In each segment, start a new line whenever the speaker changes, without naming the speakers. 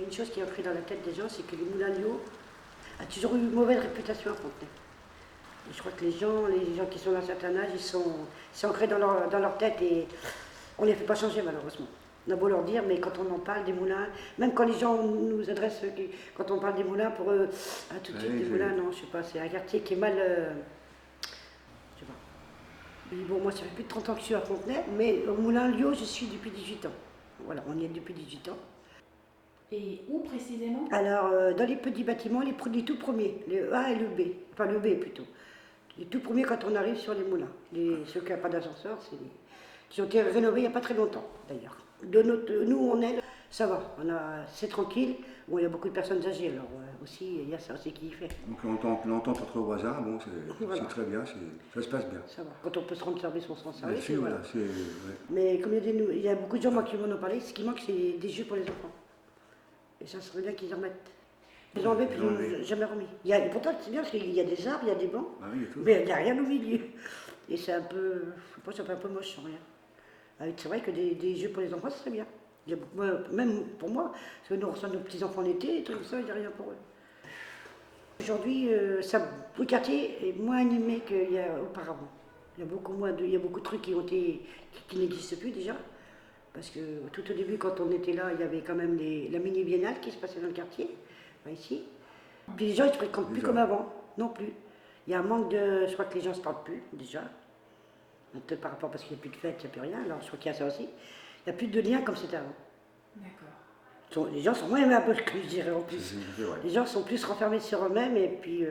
une chose qui est ancrée dans la tête des gens, c'est que les moulins Lio a toujours eu une mauvaise réputation à Fontenay. Et je crois que les gens qui sont d'un certain âge, c'est ancré dans leur tête et on ne les fait pas changer malheureusement. On a beau leur dire, mais quand on en parle des moulins, même quand les gens nous adressent, quand on parle des moulins, pour eux, tout de suite des moulins, non, je sais pas, c'est un quartier qui est mal. Je sais pas. Et bon, moi ça fait plus de 30 ans que je suis à Fontenay, mais au Moulin Lio, je suis depuis 18 ans. Voilà, on y est depuis 18 ans.
Et où précisément?
Alors, dans les petits bâtiments, les tout premiers, le A et le B, enfin le B plutôt. Les tout premiers quand on arrive sur les moulins. Ceux qui n'ont pas d'ascenseur, qui ont été rénovés il n'y a pas très longtemps d'ailleurs. Nous, on est, ça va, c'est tranquille. Bon, il y a beaucoup de personnes âgées, alors aussi, il y a ça aussi qui y fait.
Donc l'entente entre voisins, bon,
Voilà.
c'est très bien, ça se passe bien.
Ça va. Quand on peut se rendre service, on se rend service.
Sûr,
voilà.
ouais.
Mais comme il y a beaucoup de gens moi, qui m'en ont parlé, ce qui manque, c'est des jeux pour les enfants. Et ça serait bien qu'ils en mettent. Ils ont enlevé, puis ils n'ont jamais remis. Pourtant, c'est bien parce qu'il y a des arbres, il y a des bancs, mais il n'y a rien au milieu. Et c'est un peu, je sais pas, c'est un peu moche sans rien. C'est vrai que des jeux pour les enfants, ce serait bien. Même pour moi, parce que nous recevons nos petits-enfants l'été, et tout ça, il n'y a rien pour eux. Aujourd'hui, le quartier est moins animé qu'il y a auparavant. Il y a beaucoup de trucs qui n'existent plus déjà. Parce que tout au début, quand on était là, il y avait quand même la mini-biennale qui se passait dans le quartier, ici. Puis les gens ne se fréquentent plus comme avant, non plus. Il y a un manque de... Je crois que les gens ne se parlent plus, déjà. Peut-être par rapport parce qu'il n'y a plus de fêtes, il n'y a plus rien, alors je crois qu'il y a ça aussi. Il n'y a plus de liens comme c'était avant.
D'accord.
Les gens sont moins aimables que je dirais en plus. Les gens sont plus renfermés sur eux-mêmes et puis...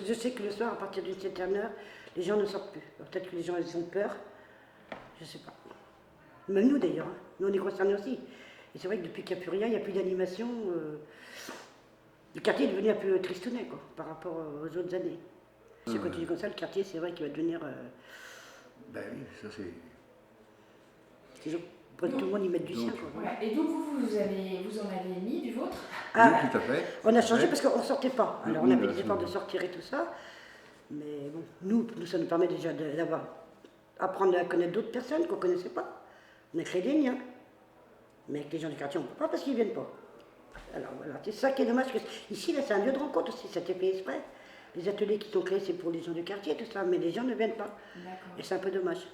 je sais que le soir, à partir d'une certaine heure, les gens ne sortent plus. Peut-être que les gens ils ont peur, je ne sais pas. Même nous d'ailleurs, hein. Nous on est concernés aussi. Et c'est vrai que depuis qu'il n'y a plus rien, il n'y a plus d'animation, le quartier est devenu un peu tristounet quoi, par rapport aux autres années. Si ça continue comme ça, le quartier c'est vrai qu'il va devenir...
Ben oui, ça c'est...
Pour que tout le monde y mette du sien. Quoi.
Voilà. Et donc vous en avez mis du vôtre?
Oui, tout à fait.
On a changé parce qu'on ne sortait pas. Alors on a fait des efforts de sortir et tout ça. Mais bon, nous ça nous permet déjà d'apprendre à connaître d'autres personnes qu'on ne connaissait pas. On a créé des liens. Mais avec les gens du quartier, on ne peut pas parce qu'ils ne viennent pas. Alors voilà, c'est ça qui est dommage. Ici, là, c'est un lieu de rencontre aussi, ça a été fait exprès. Les ateliers qui sont créés, c'est pour les gens du quartier, tout ça, mais les gens ne viennent pas. Et c'est un peu dommage.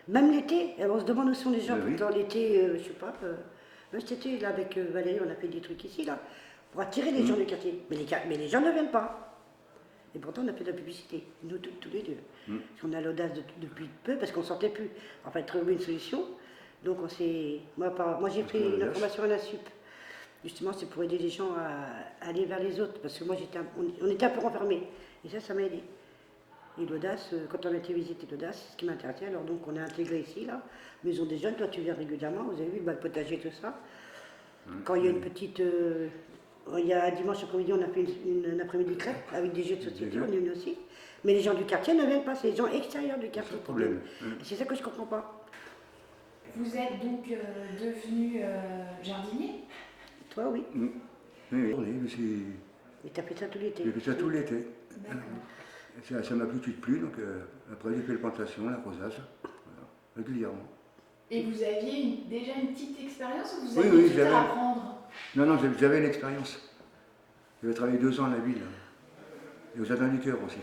Même l'été, on se demande où sont les gens. Dans l'été, je sais pas, même cet été, là, avec Valérie, on a fait des trucs ici, là, pour attirer les gens du quartier. Mais les gens ne viennent pas. Et pourtant, on a fait de la publicité, nous tous les deux. Parce qu'on a l'audace depuis peu, parce qu'on ne sortait plus. En fait, trouver une solution. Donc, moi j'ai fait une formation à la SUP. Justement, c'est pour aider les gens à aller vers les autres. Parce que moi, on était un peu renfermés. Et ça m'a aidé. Et l'audace, quand on a été visiter l'audace, c'est ce qui m'intéressait. Alors, donc, on a intégré ici, là, Maison des Jeunes. Toi, tu viens régulièrement. Vous avez vu le potager, tout ça. Quand il y a une petite. Il y a un dimanche après-midi, on a fait une après-midi crêpe avec des jeux de société, on est venu aussi. Mais les gens du quartier ne viennent pas, c'est les gens extérieurs du quartier. C'est ça que je ne comprends pas.
Vous êtes donc devenu jardinier?
Toi, oui.
Oui,
Et tu as fait ça tout l'été?
J'ai fait ça tout l'été. Ça m'a tout de suite plu, donc après j'ai fait la plantation, l'arrosage, voilà, régulièrement.
Et vous aviez déjà une petite expérience ou vous aviez tout à apprendre?
Non, j'avais l'expérience. J'avais travaillé 2 ans à la ville. Et au Jardin du Cœur aussi.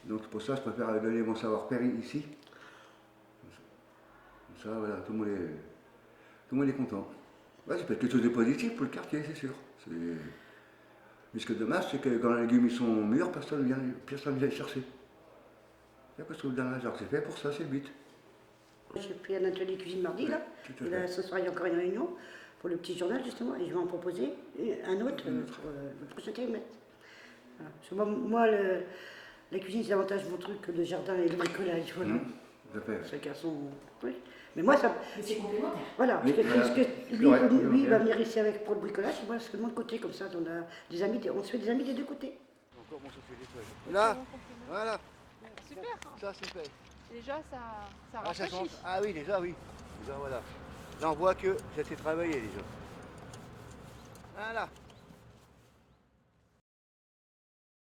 Donc pour ça, je préfère donner mon savoir-faire ici. Comme ça, voilà, tout le monde est content. Ouais, ça peut être quelque chose de positif pour le quartier, c'est sûr. Mais ce qui est dommage, c'est que quand les légumes sont mûrs, personne ne vient les chercher. C'est ce que je trouve dommage. Alors c'est fait pour ça, c'est le but.
J'ai pris un atelier cuisine mardi, là. Et là, ce soir, il y a encore une réunion pour le petit journal, justement, et je vais en proposer un autre pour le prochain trimestre. Voilà. Moi, la cuisine, c'est davantage mon truc que le jardin et le bricolage. Voilà. Chacun son truc. Mais moi, ça.
Mais c'est complémentaire.
Voilà, parce que lui, il va venir ici pour le bricolage, et moi, c'est de mon côté, comme ça, on a des amis, on se fait des amis des deux côtés.
Là, voilà.
Super.
Ça, c'est fait.
Déjà, ça rafraîchit.
Ah oui, déjà, oui. Déjà, voilà. Là, on voit que ça s'est travaillé, déjà. Voilà.